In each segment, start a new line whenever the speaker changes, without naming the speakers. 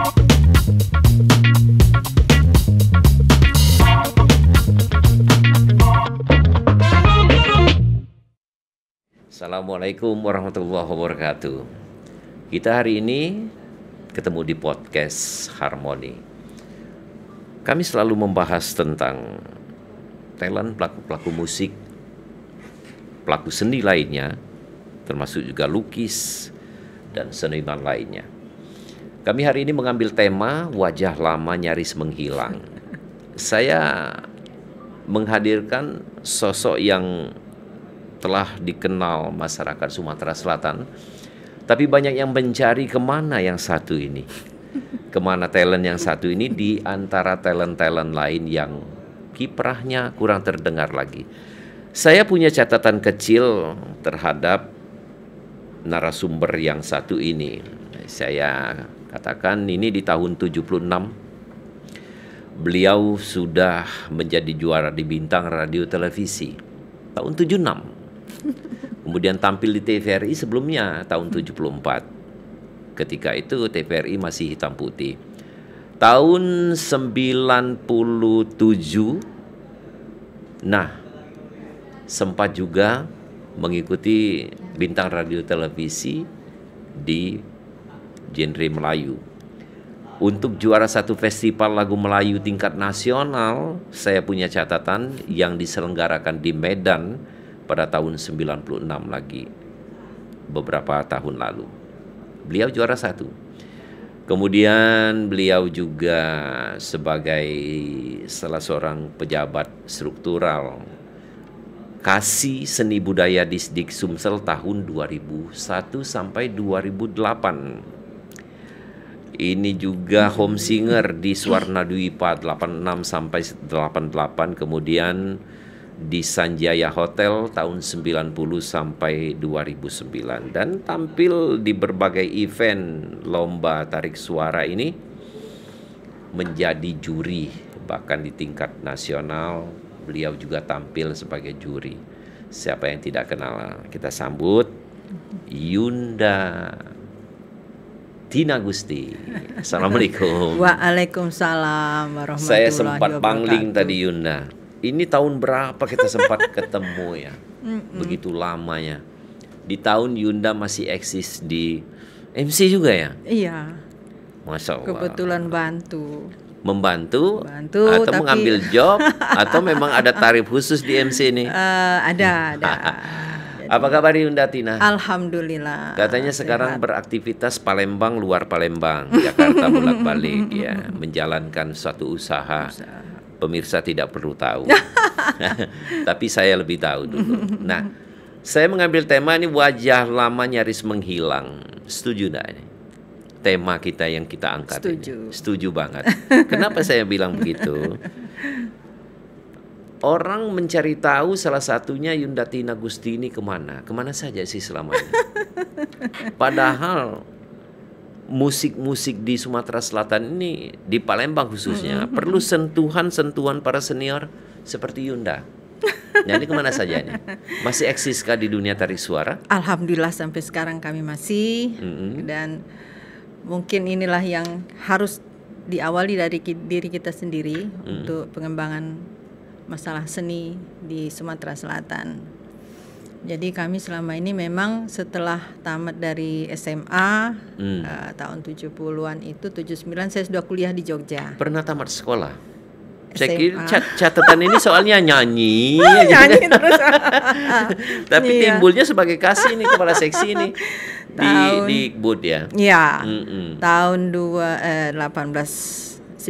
Assalamualaikum warahmatullahi wabarakatuh. Kita hari ini ketemu di podcast Harmoni. Kami selalu membahas tentang talent pelaku-pelaku musik, pelaku seni lainnya, termasuk juga lukis dan seniman lainnya. Kami hari ini mengambil tema wajah lama nyaris menghilang. Saya menghadirkan sosok yang telah dikenal masyarakat Sumatera Selatan, tapi banyak yang mencari kemana yang satu ini, kemana talent yang satu ini di antara talent-talent lain yang kiprahnya kurang terdengar lagi. Saya punya catatan kecil terhadap narasumber yang satu ini. Saya katakan ini di tahun 76 beliau sudah menjadi juara di Bintang Radio Televisi tahun 76. Kemudian tampil di TVRI sebelumnya tahun 74. Ketika itu TVRI masih hitam putih. Tahun 97, nah sempat juga mengikuti Bintang Radio Televisi di genre Melayu. Untuk juara satu festival lagu Melayu tingkat nasional, saya punya catatan yang diselenggarakan di Medan pada tahun 96 lagi, beberapa tahun lalu. Beliau juara satu. Kemudian beliau juga sebagai salah seorang pejabat struktural Kasih Seni Budaya Disdik Sumsel tahun 2001 sampai 2008. Ini juga home singer di Swarna Dwipa 86 sampai 88, kemudian di Sanjaya Hotel tahun 90 sampai 2009, dan tampil di berbagai event lomba tarik suara ini menjadi juri, bahkan di tingkat nasional beliau juga tampil sebagai juri. Siapa yang tidak kenal, kita sambut Yunda Tina Gusti. Assalamualaikum.
Waalaikumsalam warahmatullahi wabarakatuh.
Saya sempat pangling tadi Yunda. Ini tahun berapa kita sempat ketemu ya? Begitu lamanya. Di tahun Yunda masih eksis di MC juga ya?
Iya.
Masya Allah.
Kebetulan membantu
atau tapi mengambil job atau memang ada tarif khusus di MC ini?
Ada.
Apa kabar Yunda Tina?
Alhamdulillah.
Katanya sekarang beraktivitas Palembang, luar Palembang, Jakarta bolak-balik ya, menjalankan suatu usaha. Pemirsa tidak perlu tahu, tapi saya lebih tahu dulu. Nah, saya mengambil tema ini wajah lama nyaris menghilang. Setuju enggak ini? Tema kita yang kita angkat.
Setuju.
Ini. Setuju banget. Kenapa saya bilang begitu? Orang mencari tahu salah satunya Yunda Tina Gusti ini kemana saja sih selama ini. Padahal musik-musik di Sumatera Selatan ini, di Palembang khususnya, perlu sentuhan-sentuhan para senior seperti Yunda. Nah, ini kemana saja nih? Masih eksiskah di dunia tarik suara?
Alhamdulillah sampai sekarang kami masih, dan mungkin inilah yang harus diawali dari diri kita sendiri untuk pengembangan masalah seni di Sumatera Selatan. Jadi kami selama ini memang setelah tamat dari SMA tahun 70-an itu 79 saya sudah kuliah di Jogja.
Pernah tamat sekolah? Saya kira catatan ini soalnya nyanyi.
Nyanyi terus.
Tapi timbulnya sebagai kasih nih kepala seksi ini di Bud ya.
Iya. Tahun 1985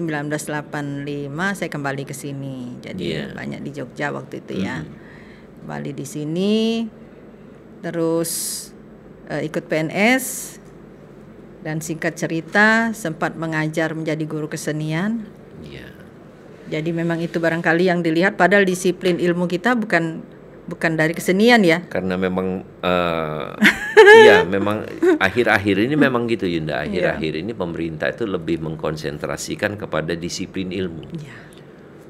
saya kembali ke sini. Jadi banyak di Jogja waktu itu ya. Kembali di sini, terus ikut PNS, dan singkat cerita sempat mengajar menjadi guru kesenian. Jadi memang itu barangkali yang dilihat, padahal disiplin ilmu kita bukan dari kesenian ya.
Karena memang ya memang akhir-akhir ini memang gitu Yunda. Akhir-akhir ini pemerintah itu lebih mengkonsentrasikan kepada disiplin ilmu.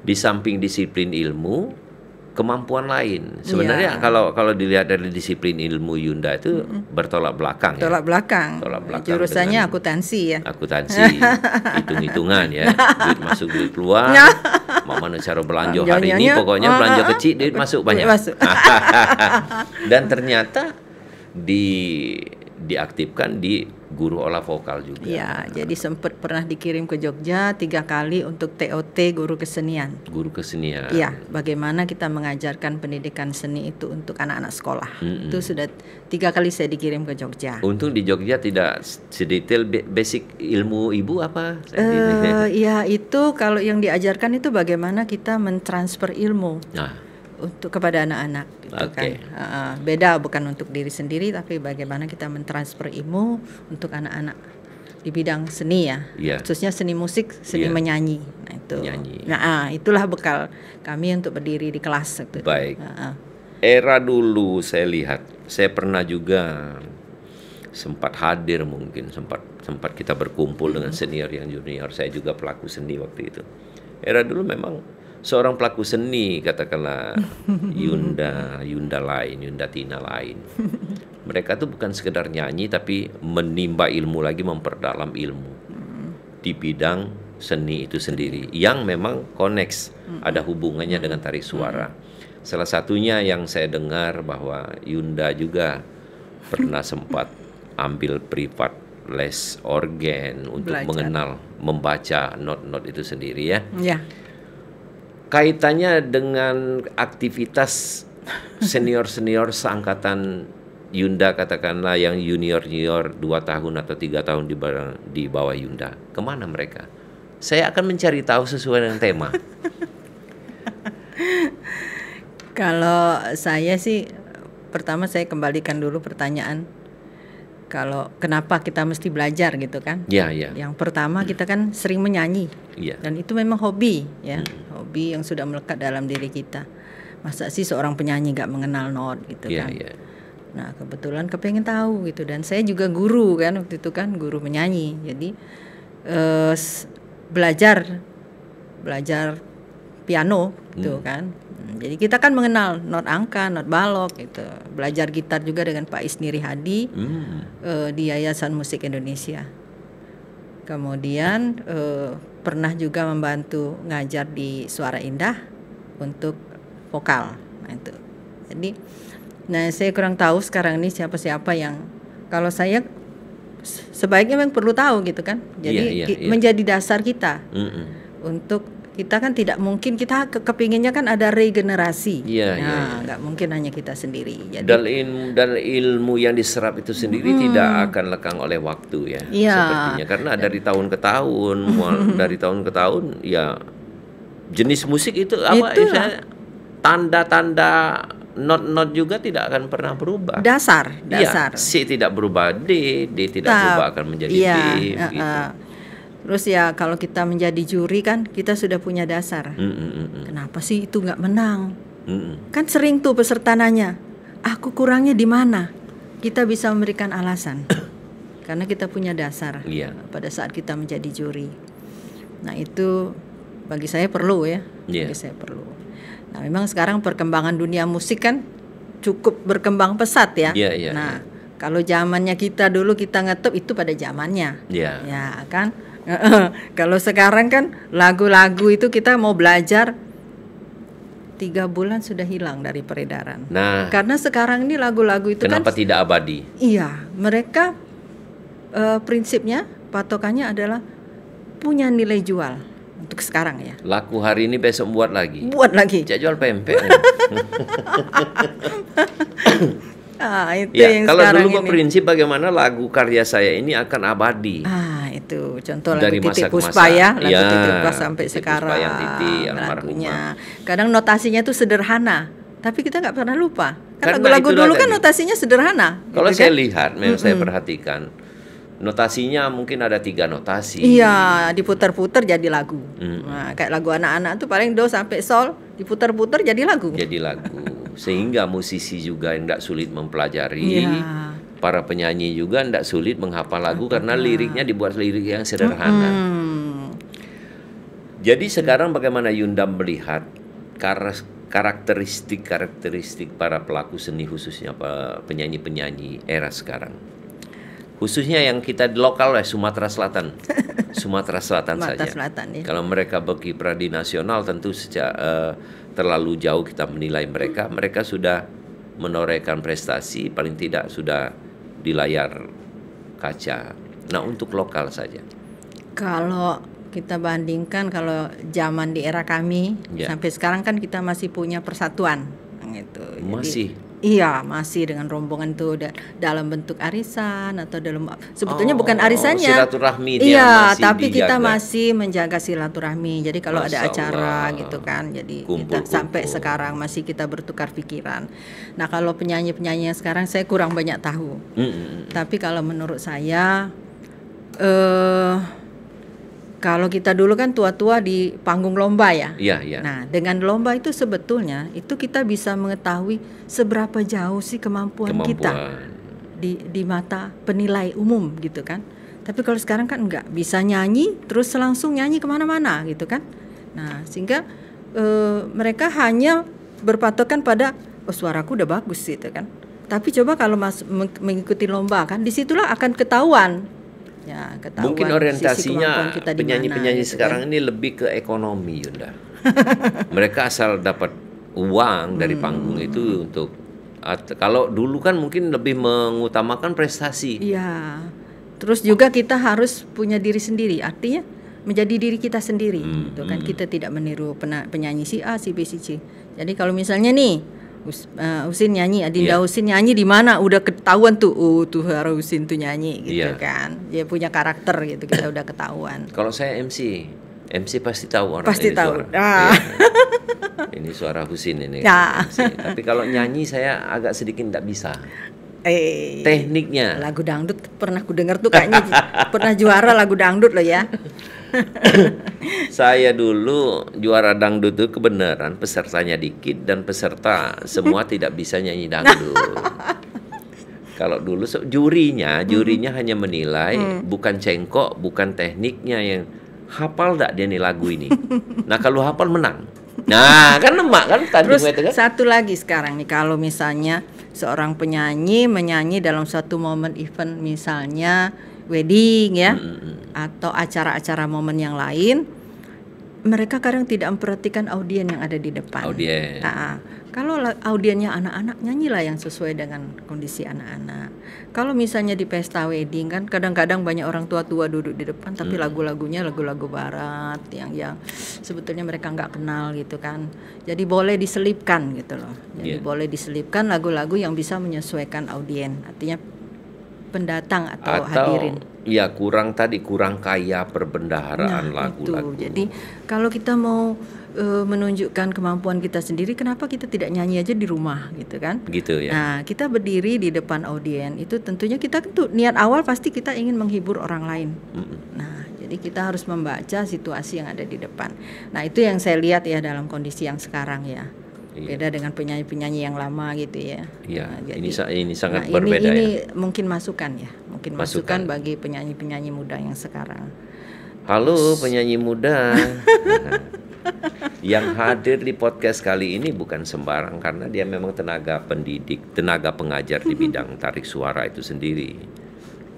Di samping disiplin ilmu, kemampuan lain. Sebenarnya kalau dilihat dari disiplin ilmu Yunda itu bertolak belakang.
Tolak belakang. Jurusannya akuntansi ya.
Akuntansi, hitung-hitungan ya, duit masuk duit keluar. Mana cara belanja hari ini, pokoknya belanja kecil duit masuk banyak. Dan ternyata diaktifkan di guru olah vokal juga.
Ya, jadi sempat pernah dikirim ke Jogja 3 kali untuk TOT guru kesenian.
Guru kesenian.
Iya, bagaimana kita mengajarkan pendidikan seni itu untuk anak-anak sekolah. Itu sudah 3 kali saya dikirim ke Jogja.
Untung di Jogja tidak sedetail basic ilmu ibu apa?
Ya itu kalau yang diajarkan itu bagaimana kita mentransfer ilmu. Untuk kepada anak-anak gitu kan. Beda, bukan untuk diri sendiri tapi bagaimana kita mentransfer ilmu untuk anak-anak di bidang seni ya. Khususnya seni musik, seni menyanyi. Nah itu. Nah, itulah bekal kami untuk berdiri di kelas gitu.
Baik. Era dulu saya lihat, saya pernah juga sempat hadir, mungkin sempat kita berkumpul dengan senior yang junior. Saya juga pelaku seni waktu itu. Era dulu memang seorang pelaku seni, katakanlah Yunda lain, Yunda Tina lain. Mereka tuh bukan sekedar nyanyi tapi menimba ilmu lagi, memperdalam ilmu di bidang seni itu sendiri yang memang connects, ada hubungannya dengan tarik suara. Salah satunya yang saya dengar bahwa Yunda juga pernah sempat ambil privat les organ untuk mengenal, membaca not-not itu sendiri ya. Kaitannya dengan aktivitas senior-senior seangkatan Yunda, katakanlah yang junior 2 tahun atau 3 tahun di bawah Yunda, kemana mereka? Saya akan mencari tahu sesuai dengan tema.
Kalau saya sih, pertama saya kembalikan dulu pertanyaan, kalau kenapa kita mesti belajar gitu kan? Yang pertama kita kan sering menyanyi, dan itu memang hobi ya, hobi yang sudah melekat dalam diri kita. Masa sih seorang penyanyi gak mengenal not gitu kan? Nah kebetulan kepengen tahu gitu, dan saya juga guru kan waktu itu kan, guru menyanyi. Jadi belajar piano gitu kan. Jadi kita kan mengenal not angka, not balok gitu. Belajar gitar juga dengan Pak Isniri Hadi di Yayasan Musik Indonesia. Kemudian pernah juga membantu ngajar di Suara Indah untuk vokal. Nah itu. Jadi, saya kurang tahu sekarang ini siapa-siapa yang, kalau saya sebaiknya memang perlu tahu gitu kan. Jadi menjadi dasar kita untuk. Kita kan tidak mungkin, kita kepinginnya kan ada regenerasi. Nggak mungkin hanya kita sendiri. Jadi,
dan ilmu yang diserap itu sendiri tidak akan lekang oleh waktu ya. Sepertinya karena dari tahun ke tahun, dari tahun ke tahun ya, jenis musik itu apa? Tanda-tanda not juga tidak akan pernah berubah.
Dasar.
C tidak berubah, D tidak berubah, akan menjadi D. Gitu.
Terus ya kalau kita menjadi juri kan kita sudah punya dasar. Kenapa sih itu nggak menang? Kan sering tuh peserta nanya, aku kurangnya di mana? Kita bisa memberikan alasan karena kita punya dasar pada saat kita menjadi juri. Nah itu bagi saya perlu ya. Bagi saya perlu. Nah memang sekarang perkembangan dunia musik kan cukup berkembang pesat ya. Nah kalau zamannya kita dulu kita ngetop itu pada zamannya. Ya kan. Kalau sekarang kan lagu-lagu itu kita mau belajar 3 bulan sudah hilang dari peredaran.
Nah,
karena sekarang ini lagu-lagu itu
kenapa tidak abadi?
Iya, mereka prinsipnya, patokannya adalah punya nilai jual untuk sekarang ya.
Laku hari ini besok buat lagi. Cak jual pempek.
Itu yang
kalau
sekarang
dulu
ini.
Prinsip bagaimana lagu karya saya ini akan abadi.
Itu contoh lagu
dari
Titik Puspa ya, lagu Titik Puspa sampai sekarang. Lagunya. Kadang notasinya tuh sederhana, tapi kita nggak pernah lupa. Kan lagu-lagu dulu kan notasinya sederhana.
Kalau gitu saya lihat, memang saya perhatikan, notasinya mungkin ada 3 notasi.
Iya, diputar-putar jadi lagu. Nah, kayak lagu anak-anak tuh paling do sampai sol, diputar-putar jadi lagu.
Sehingga musisi juga tidak sulit mempelajari, para penyanyi juga tidak sulit menghafal lagu karena liriknya dibuat lirik yang sederhana. Jadi sekarang bagaimana Yunda melihat karakteristik para pelaku seni, khususnya penyanyi-penyanyi era sekarang. Khususnya yang kita di lokal Sumatera Selatan. Sumatera Selatan saja.
Selatan, ya.
Kalau mereka berkiprah di nasional tentu terlalu jauh kita menilai mereka. Mereka sudah menorehkan prestasi, paling tidak sudah di layar kaca. Nah, untuk lokal saja. Kalau
kita bandingkan, kalau zaman di era kami sampai sekarang kan kita masih punya persatuan gitu.
Masih.
Iya, masih dengan rombongan itu dalam bentuk arisan atau dalam sebetulnya bukan arisannya.
Silaturahmi
iya, tapi kita masih menjaga silaturahmi. Jadi kalau ada acara gitu kan, jadi kita sampai sekarang masih kita bertukar pikiran. Nah, kalau penyanyi-penyanyi yang sekarang saya kurang banyak tahu. Tapi kalau menurut saya kalau kita dulu kan tua-tua di panggung lomba ya.
Iya.
Nah, dengan lomba itu sebetulnya itu kita bisa mengetahui seberapa jauh sih kemampuan kita di mata penilai umum gitu kan. Tapi kalau sekarang kan enggak, bisa nyanyi terus langsung nyanyi kemana-mana gitu kan. Nah, sehingga mereka hanya berpatokan pada suaraku udah bagus gitu kan. Tapi coba kalau mengikuti lomba kan, disitulah akan ketahuan. Ya,
mungkin orientasinya penyanyi-penyanyi sekarang ini lebih ke ekonomi, Yunda. Mereka asal dapat uang dari panggung itu untuk kalau dulu kan mungkin lebih mengutamakan prestasi.
Iya. Terus juga kita harus punya diri sendiri, artinya menjadi diri kita sendiri. Gitu kan, kita tidak meniru penyanyi si A, si B, si C. Jadi kalau misalnya nih Husin nyanyi, Adinda Husin nyanyi di mana udah ketahuan tuh, tuh harus Husin tuh nyanyi gitu kan. Dia punya karakter gitu, kita udah ketahuan.
Kalau saya MC pasti tahu orang.
Pasti tahu.
Ini suara Husin ini. MC. Tapi kalau nyanyi saya agak sedikit tidak bisa. Tekniknya.
Lagu dangdut pernah ku dengar tuh kayaknya pernah juara lagu dangdut loh ya.
Saya dulu juara dangdut itu kebenaran pesertanya dikit dan peserta semua tidak bisa nyanyi dangdut. Kalau dulu jurinya hanya menilai bukan cengkok, bukan tekniknya yang hafal tak dia nih lagu ini. Nah, kalau hafal menang. Nah, kan lemak kan tadi.
Terus satu lagi sekarang nih, kalau misalnya seorang penyanyi menyanyi dalam suatu momen event, misalnya wedding ya, atau acara-acara momen yang lain, mereka kadang tidak memperhatikan audien yang ada di depan. Nah, kalau audiennya anak-anak, nyanyilah yang sesuai dengan kondisi anak-anak. Kalau misalnya di pesta wedding kan kadang-kadang banyak orang tua-tua duduk di depan, tapi lagu-lagunya lagu-lagu barat yang sebetulnya mereka nggak kenal gitu kan. Jadi boleh diselipkan gitu loh. Jadi boleh diselipkan lagu-lagu yang bisa menyesuaikan audien. Artinya pendatang atau hadirin.
Ya kurang kaya perbendaharaan lagu-lagu.
Jadi kalau kita mau menunjukkan kemampuan kita sendiri, kenapa kita tidak nyanyi aja di rumah gitu kan?
Gitu ya.
Nah, kita berdiri di depan audien itu tentunya kita tuh niat awal pasti kita ingin menghibur orang lain. Nah, jadi kita harus membaca situasi yang ada di depan. Nah, itu yang saya lihat ya dalam kondisi yang sekarang ya. Beda dengan penyanyi-penyanyi yang lama gitu ya.
Iya,
nah,
ini sangat berbeda
ini mungkin masukan ya, masukan bagi penyanyi-penyanyi muda yang sekarang.
Halo penyanyi muda. Yang hadir di podcast kali ini bukan sembarang karena dia memang tenaga pendidik, tenaga pengajar di bidang tarik suara itu sendiri.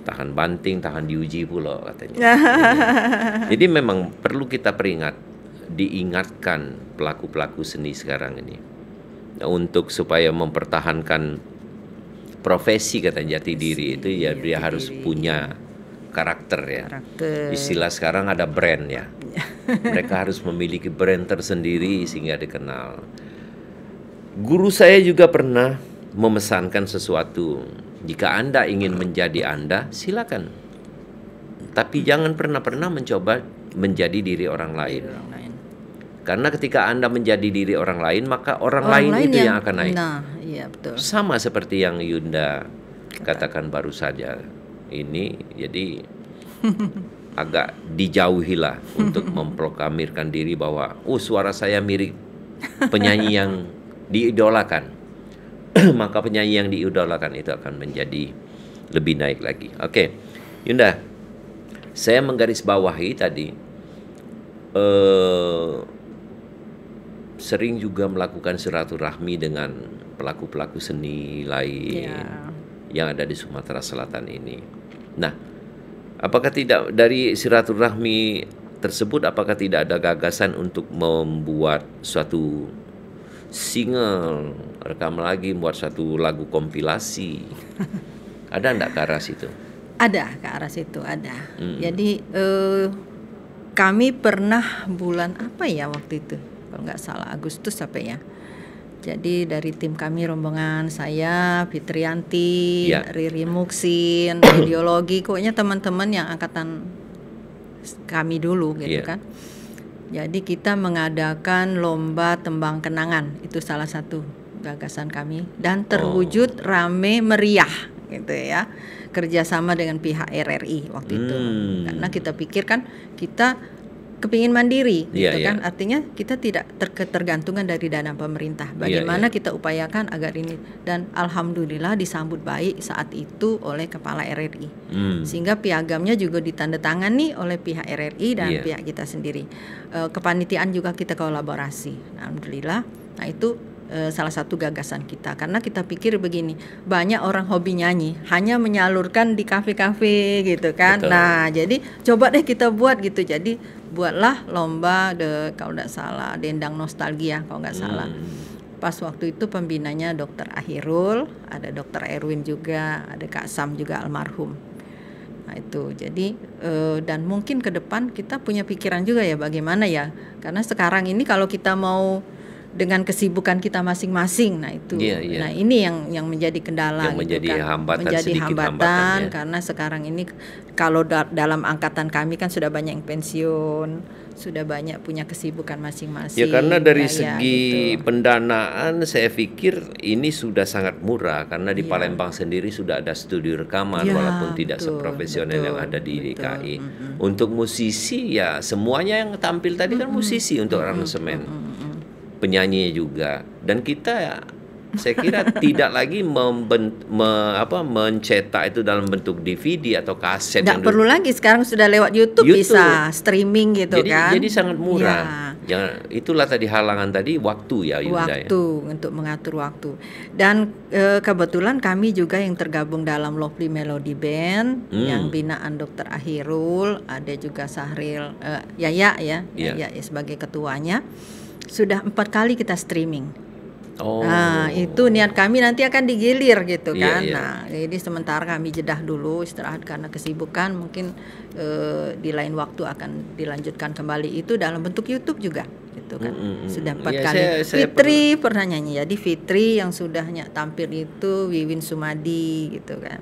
Tahan banting, tahan diuji pula katanya. Jadi memang perlu kita diingatkan pelaku-pelaku seni sekarang ini untuk supaya mempertahankan profesi katanya jati diri itu ya dia harus punya karakter ya. Istilah sekarang ada brand ya. Mereka harus memiliki brand tersendiri sehingga dikenal. Guru saya juga pernah memesankan sesuatu. Jika Anda ingin menjadi Anda, silakan. Tapi jangan pernah mencoba menjadi diri orang lain. Karena ketika Anda menjadi diri orang lain, maka orang lain itu yang akan naik.
Nah, iya betul.
Sama seperti yang Yunda katakan baru saja. Ini jadi agak dijauhilah untuk memproklamirkan diri bahwa suara saya mirip penyanyi yang diidolakan. Maka penyanyi yang diidolakan itu akan menjadi lebih naik lagi. Oke, Yunda, saya menggarisbawahi tadi sering juga melakukan silaturahmi dengan pelaku-pelaku seni lain yang ada di Sumatera Selatan ini. Nah, apakah tidak dari silaturahmi tersebut, apakah tidak ada gagasan untuk membuat suatu single, rekam lagi, membuat suatu lagu kompilasi? Ada enggak ke arah situ?
Ada, ke arah situ ada. Jadi kami pernah bulan apa ya waktu itu, kalau nggak salah Agustus apa ya. Jadi dari tim kami, rombongan saya, Fitrianti, Riri Muksin, ideologi, pokoknya teman-teman yang angkatan kami dulu gitu kan. Jadi kita mengadakan lomba tembang kenangan, itu salah satu gagasan kami, dan terwujud rame meriah gitu ya, kerjasama dengan pihak RRI waktu itu. Karena kita pikir kan kita kepingin mandiri gitu kan, artinya kita tidak tergantungan dari dana pemerintah. Bagaimana kita upayakan agar ini, dan alhamdulillah disambut baik saat itu oleh Kepala RRI, sehingga piagamnya juga ditandatangani oleh pihak RRI dan pihak kita sendiri. Kepanitiaan juga kita kolaborasi, alhamdulillah. Nah itu salah satu gagasan kita, karena kita pikir begini, banyak orang hobi nyanyi hanya menyalurkan di kafe-kafe gitu kan. Betul. Nah jadi coba deh kita buat gitu, jadi buatlah lomba kalau nggak salah Dendang Nostalgia kalau nggak salah. Pas waktu itu pembinanya Dr. Ahirul, ada Dr. Erwin juga, ada Kak Sam juga almarhum. Nah itu jadi dan mungkin ke depan kita punya pikiran juga ya bagaimana ya, karena sekarang ini kalau kita mau dengan kesibukan kita masing-masing, nah itu, nah ini yang menjadi kendala,
yang
gitu
menjadi
kan,
hambatan,
menjadi hambatan karena sekarang ini kalau dalam angkatan kami kan sudah banyak yang pensiun, sudah banyak punya kesibukan masing-masing.
Ya karena dari segi
gitu.
Pendanaan saya pikir ini sudah sangat murah, karena di Palembang sendiri sudah ada studio rekaman walaupun tidak seprofesional yang ada di DKI. Untuk musisi ya semuanya yang tampil tadi kan musisi untuk aransemen. Penyanyi juga, dan kita saya kira tidak lagi mencetak itu dalam bentuk DVD atau kaset.
Nggak perlu lagi, sekarang sudah lewat YouTube bisa streaming gitu kan.
Jadi sangat murah. Jangan, itulah tadi halangan tadi, waktu ya Yunda.
Waktu untuk mengatur waktu. Dan kebetulan kami juga yang tergabung dalam Lovely Melody Band yang binaan Dr. Ahirul, ada juga Sahril Yaya sebagai ketuanya. Sudah 4 kali kita streaming. Nah itu niat kami nanti akan digilir gitu kan. Nah jadi sementara kami jedah dulu, istirahat karena kesibukan, mungkin di lain waktu akan dilanjutkan kembali itu dalam bentuk YouTube juga gitu kan. Sudah 4 kali. Fitri pernah nyanyi, jadi Fitri yang sudah tampil itu Wiwin Sumadi gitu kan,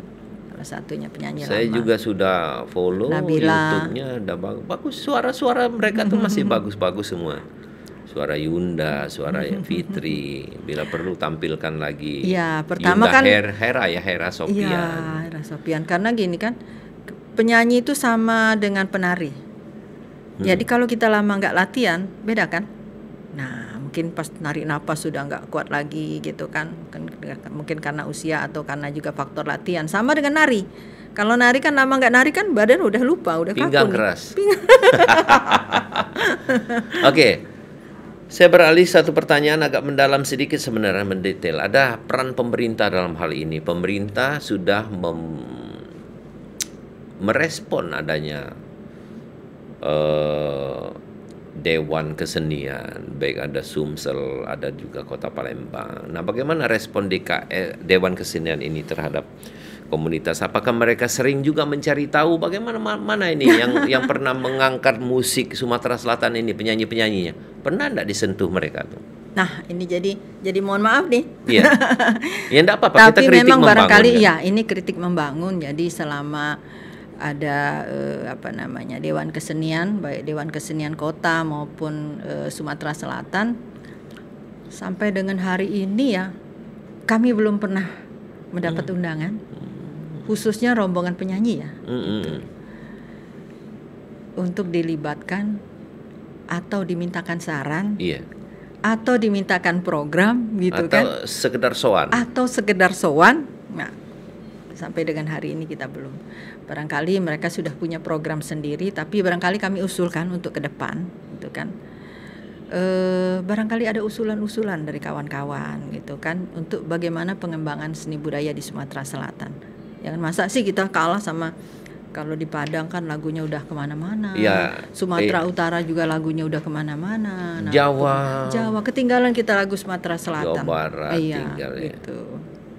salah satunya penyanyi lama. Saya
juga sudah follow YouTube-nya, udah bagus, suara-suara mereka tuh masih bagus-bagus semua. Suara Yunda, suara Fitri, bila perlu tampilkan lagi.
Iya, pertama
Yunda
kan
Hera Sopian.
Iya, Hera Sopian, karena gini kan, penyanyi itu sama dengan penari. Jadi kalau kita lama nggak latihan, beda kan? Nah, mungkin pas narik napas sudah nggak kuat lagi gitu kan. Mungkin karena usia atau karena juga faktor latihan. Sama dengan nari. Kalau nari kan lama nggak nari kan badan udah lupa, udah kaku.
Pinggang keras. Oke. Saya beralih satu pertanyaan agak mendalam sedikit, sebenarnya mendetail. Ada peran pemerintah dalam hal ini. Pemerintah sudah merespon adanya Dewan Kesenian, baik ada Sumsel, ada juga Kota Palembang. Nah, bagaimana respon Dewan Kesenian ini terhadap komunitas? Apakah mereka sering juga mencari tahu bagaimana mana ini yang pernah mengangkat musik Sumatera Selatan ini, penyanyi-penyanyinya? Pernah enggak disentuh mereka tuh?
Nah, ini jadi mohon maaf nih.
Iya. Ya enggak apa-apa,
kita kritik memang membangun. Tapi barangkali ya ini kritik membangun. Jadi selama ada Dewan Kesenian, baik Dewan Kesenian Kota maupun Sumatera Selatan, sampai dengan hari ini ya kami belum pernah mendapat undangan, khususnya rombongan penyanyi ya, untuk dilibatkan atau dimintakan saran, atau dimintakan program gitu,
atau sekedar sowan.
Nah, sampai dengan hari ini kita belum. Barangkali mereka sudah punya program sendiri, tapi barangkali kami usulkan untuk ke depan, gitu kan. barangkali ada usulan-usulan dari kawan-kawan gitu kan untuk bagaimana pengembangan seni budaya di Sumatera Selatan. Jangan masa sih kita kalah sama, kalau di Padang kan lagunya udah kemana-mana,
Ya,
Sumatera Utara juga lagunya udah kemana-mana. Nah,
Jawa
ketinggalan kita lagu Sumatera Selatan.
Jawa Barat
Iya,
tinggal ya.
gitu.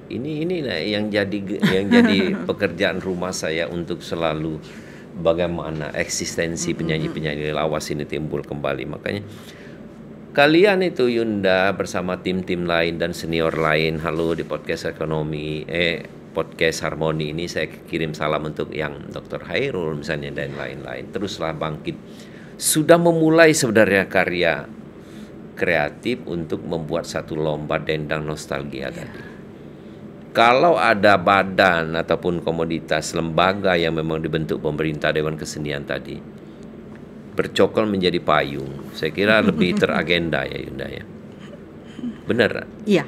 Ini yang jadi pekerjaan rumah saya untuk selalu bagaimana eksistensi penyanyi-penyanyi lawas ini timbul kembali. Makanya kalian itu Yunda bersama tim-tim lain dan senior lain, halo di podcast podcast Harmoni ini, saya kirim salam untuk yang Dr. Hairul misalnya dan lain-lain. Teruslah bangkit. Sudah memulai sebenarnya karya kreatif untuk membuat satu lomba dendang nostalgia tadi. Kalau ada badan ataupun komoditas lembaga yang memang dibentuk pemerintah, Dewan Kesenian tadi, bercokol menjadi payung, saya kira lebih teragenda ya Yunda ya. Benar?
Iya.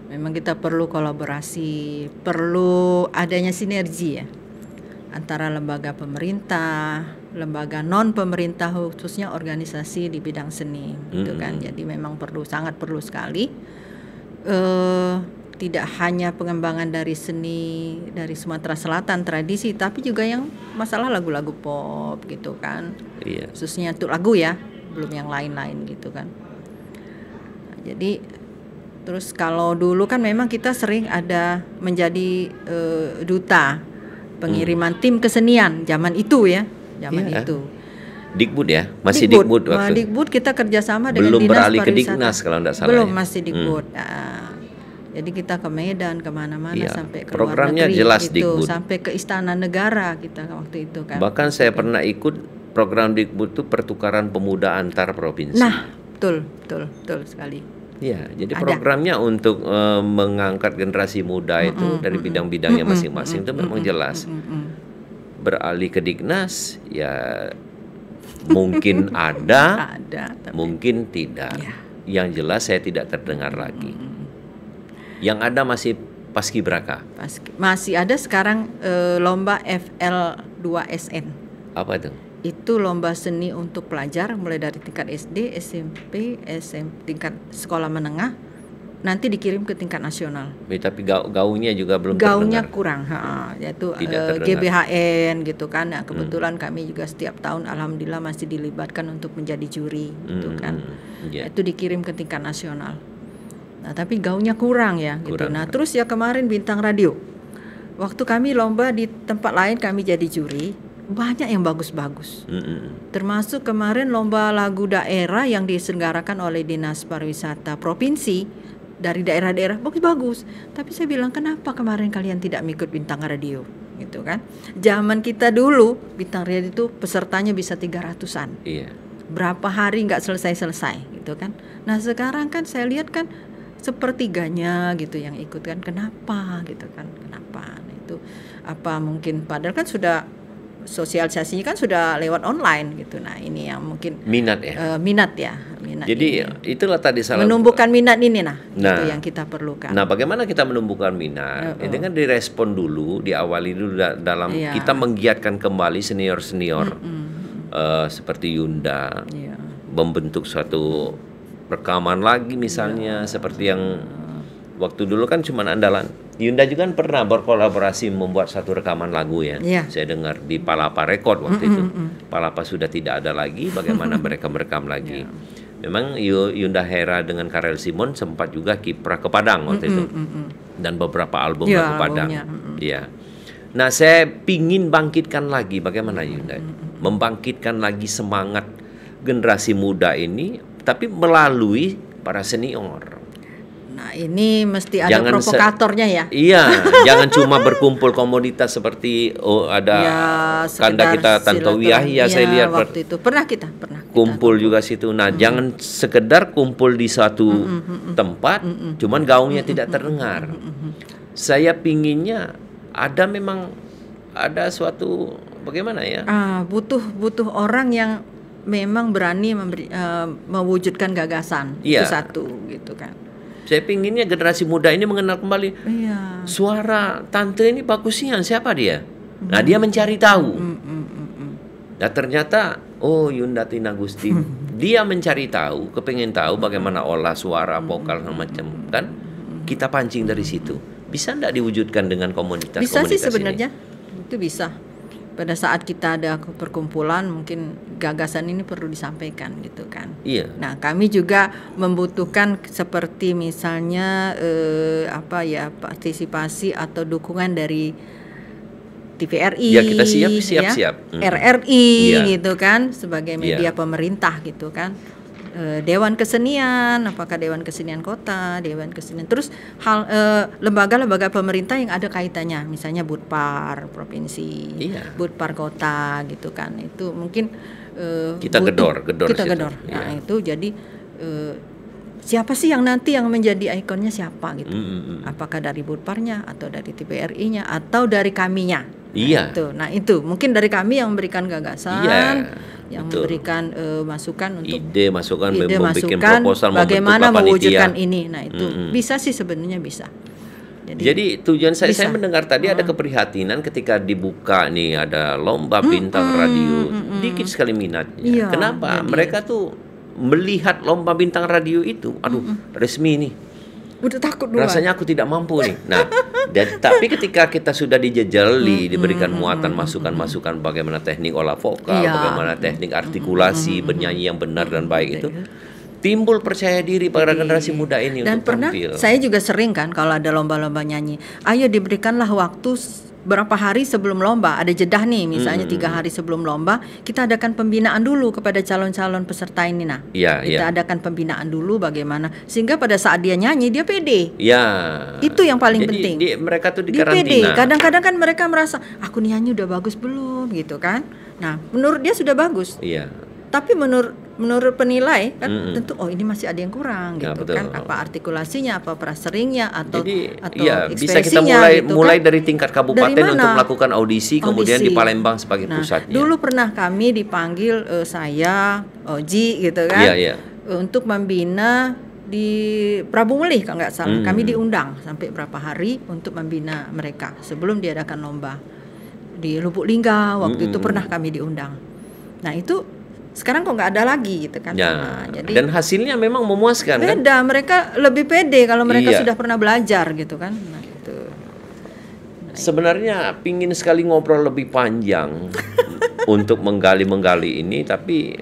Memang kita perlu kolaborasi, perlu adanya sinergi ya antara lembaga pemerintah, lembaga non pemerintah, khususnya organisasi di bidang seni, gitu kan. Jadi memang sangat perlu sekali. Tidak hanya pengembangan dari seni dari Sumatera Selatan tradisi, tapi juga yang masalah lagu-lagu pop gitu kan.
Iya.
Khususnya untuk lagu ya, belum yang lain-lain gitu kan. Nah, jadi terus kalau dulu kan memang kita sering ada menjadi duta pengiriman tim kesenian zaman itu ya, itu.
Dikbud ya, masih Dikbud waktu.
Dikbud kita kerjasama dengan
belum
Dinas
beralih
Pariwisata.
ke Diknas kalau tidak salah.
Belum,
ya?
masih Dikbud. Jadi kita ke Medan, kemana-mana sampai ke
programnya
luar negeri,
jelas
gitu,
Dikbud.
sampai ke Istana Negara kita waktu itu kan.
Bahkan saya pernah ikut program Dikbud itu pertukaran pemuda antar provinsi.
Nah, betul sekali.
Ya, jadi programnya untuk mengangkat generasi muda itu dari bidang-bidangnya masing-masing itu memang jelas. Beralih ke Diknas ya mungkin ada mungkin tidak.
Ya.
Yang jelas saya tidak terdengar lagi. Yang ada masih Paskibraka.
Masih ada sekarang lomba FL2SN.
Apa itu?
Itu lomba seni untuk pelajar mulai dari tingkat SD, SMP, tingkat sekolah menengah, nanti dikirim ke tingkat nasional.
Tapi gaungnya juga belum
gaungnya
terdengar.
kurang, yaitu GBHN gitu kan. Nah, kebetulan kami juga setiap tahun alhamdulillah masih dilibatkan untuk menjadi juri gitu kan. Itu dikirim ke tingkat nasional. Nah, tapi gaungnya kurang ya gitu. Nah, terus ya kemarin Bintang Radio. Waktu kami lomba di tempat lain kami jadi juri, banyak yang bagus-bagus. Termasuk kemarin lomba lagu daerah yang diselenggarakan oleh Dinas Pariwisata Provinsi dari daerah-daerah bagus-bagus. Tapi saya bilang, kenapa kemarin kalian tidak mengikut Bintang Radio gitu kan? Zaman kita dulu Bintang Radio itu pesertanya bisa 300-an.
Iya.
Berapa hari nggak selesai-selesai gitu kan? Nah, sekarang kan saya lihat kan sepertiganya gitu yang ikut kan. Kenapa gitu kan? Kenapa? Nah, itu apa mungkin padahal kan sudah sosialisasinya kan sudah lewat online gitu. Nah, ini yang mungkin
minat ya.
Minat.
Jadi itulah tadi salah
menumbuhkan minat ini itu yang kita perlukan.
Nah, bagaimana kita menumbuhkan minat? Itu kan direspon dulu, diawali dulu dalam kita menggiatkan kembali senior-senior seperti Yunda, membentuk suatu rekaman lagi misalnya seperti yang waktu dulu kan cuma andalan. Yunda juga kan pernah berkolaborasi membuat satu rekaman lagu ya. Saya dengar di Palapa Record waktu itu. Palapa sudah tidak ada lagi, bagaimana mereka merekam lagi. Memang Yunda Hera dengan Karel Simon sempat juga kiprah ke Padang waktu itu. Dan beberapa album lagu Padang. Iya. Nah, saya pingin bangkitkan lagi, bagaimana Yunda? Membangkitkan lagi semangat generasi muda ini, tapi melalui para senior.
Nah, ini mesti ada provokatornya ya.
Iya, jangan cuma berkumpul komoditas seperti ada kanda kita Tantowi Yahya saya lihat
waktu itu pernah
kumpul juga situ. Nah, jangan sekedar kumpul di satu tempat, cuman gaungnya tidak terdengar. Saya pinginnya ada suatu bagaimana ya?
Butuh orang yang memang berani mewujudkan gagasan. Itu satu gitu kan.
Saya pinginnya generasi muda ini mengenal kembali suara tante ini bagusnya, siapa dia? Nah, dia mencari tahu. Nah, ternyata Yunda Tina Gusti dia mencari tahu, kepengen tahu bagaimana olah suara, vokal macam kan, kita pancing dari situ. Bisa enggak diwujudkan dengan komunitas?
Bisa sih
ini?
sebenarnya, itu bisa. Pada saat kita ada perkumpulan, mungkin gagasan ini perlu disampaikan gitu kan.
Iya.
Nah, kami juga membutuhkan seperti misalnya partisipasi atau dukungan dari TVRI,
ya kita siap.
RRI gitu kan, sebagai media pemerintah gitu kan. Dewan Kesenian, apakah Dewan Kesenian Kota, Dewan Kesenian, terus lembaga-lembaga pemerintah yang ada kaitannya, misalnya Budpar Provinsi, Budpar Kota gitu kan, itu mungkin
kita gedor.
Nah itu jadi siapa sih yang nanti yang menjadi ikonnya siapa gitu, apakah dari Budparnya atau dari TVRI-nya atau dari kaminya. Nah itu mungkin dari kami yang memberikan gagasan, yang memberikan masukan untuk
masukan membuat proposal,
bagaimana mewujudkan ini. Nah itu bisa sih sebenarnya bisa.
Jadi tujuan saya mendengar tadi ada keprihatinan ketika dibuka nih ada lomba bintang radio, dikit sekali minatnya. Kenapa? Mereka tuh melihat lomba bintang radio itu, aduh resmi nih.
Udah takut duluan.
Rasanya aku tidak mampu nih. Nah, tapi ketika kita sudah dijejali, diberikan muatan masukan-masukan bagaimana teknik olah vokal, bagaimana teknik artikulasi, bernyanyi yang benar dan baik itu, timbul percaya diri pada generasi muda ini
dan
untuk
pernah,
tampil.
Saya juga sering kan kalau ada lomba-lomba nyanyi, ayo diberikanlah waktu berapa hari sebelum lomba, ada jedah nih misalnya 3 hari sebelum lomba, kita adakan pembinaan dulu kepada calon-calon peserta ini. Nah kita adakan pembinaan dulu bagaimana sehingga pada saat dia nyanyi dia pede. Itu yang paling penting.
Mereka tuh di
pede.
karantina.
Kadang-kadang kan mereka merasa aku nyanyi udah bagus belum gitu kan. Nah menurut dia sudah bagus. Tapi menurut penilai kan tentu ini masih ada yang kurang gitu kan, apa artikulasinya, apa praseringnya atau ekspresinya.
Bisa kita mulai dari tingkat kabupaten untuk melakukan audisi, kemudian di Palembang sebagai pusatnya.
Dulu pernah kami dipanggil saya, Oji gitu kan, untuk membina di Prabu Mulih kalau nggak salah. Kami diundang sampai berapa hari untuk membina mereka sebelum diadakan lomba di Lubuk Lingga waktu itu pernah kami diundang. Nah itu sekarang kok nggak ada lagi gitu kan.
Jadi, dan hasilnya memang memuaskan.
Beda, mereka lebih pede kalau mereka sudah pernah belajar gitu kan. Nah itu.
Sebenarnya pingin sekali ngobrol lebih panjang untuk menggali ini, tapi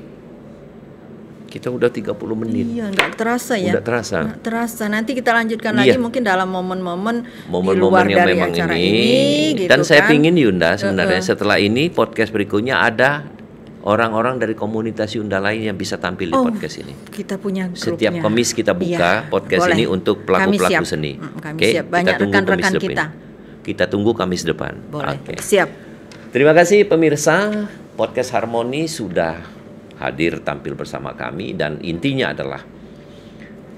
kita udah 30 menit.
Nggak terasa ya.
Nggak terasa.
Nanti kita lanjutkan lagi mungkin dalam momen-momen di luar
yang
dari
memang
acara ini gitu
dan saya
kan.
pingin Yunda sebenarnya setelah ini podcast berikutnya ada orang-orang dari komunitas Yunda lain yang bisa tampil di podcast ini.
Kita punya grupnya.
Setiap Kamis kita buka podcast ini untuk pelaku-pelaku seni.
Siap. Banyak rekan-rekan kita.
Kita tunggu Kamis depan.
Boleh. Siap.
Terima kasih pemirsa. Podcast Harmoni sudah hadir tampil bersama kami dan intinya adalah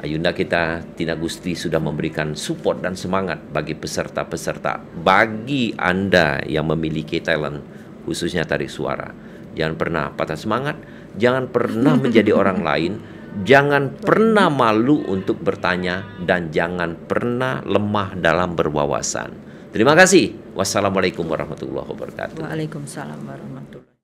Ayunda kita Tina Gusti sudah memberikan support dan semangat bagi peserta-peserta. Bagi Anda yang memiliki talent khususnya tarik suara, jangan pernah patah semangat, jangan pernah menjadi orang lain, jangan pernah malu untuk bertanya, dan jangan pernah lemah dalam berwawasan. Terima kasih. Wassalamualaikum warahmatullahi wabarakatuh.
Waalaikumsalam warahmatullahi wabarakatuh.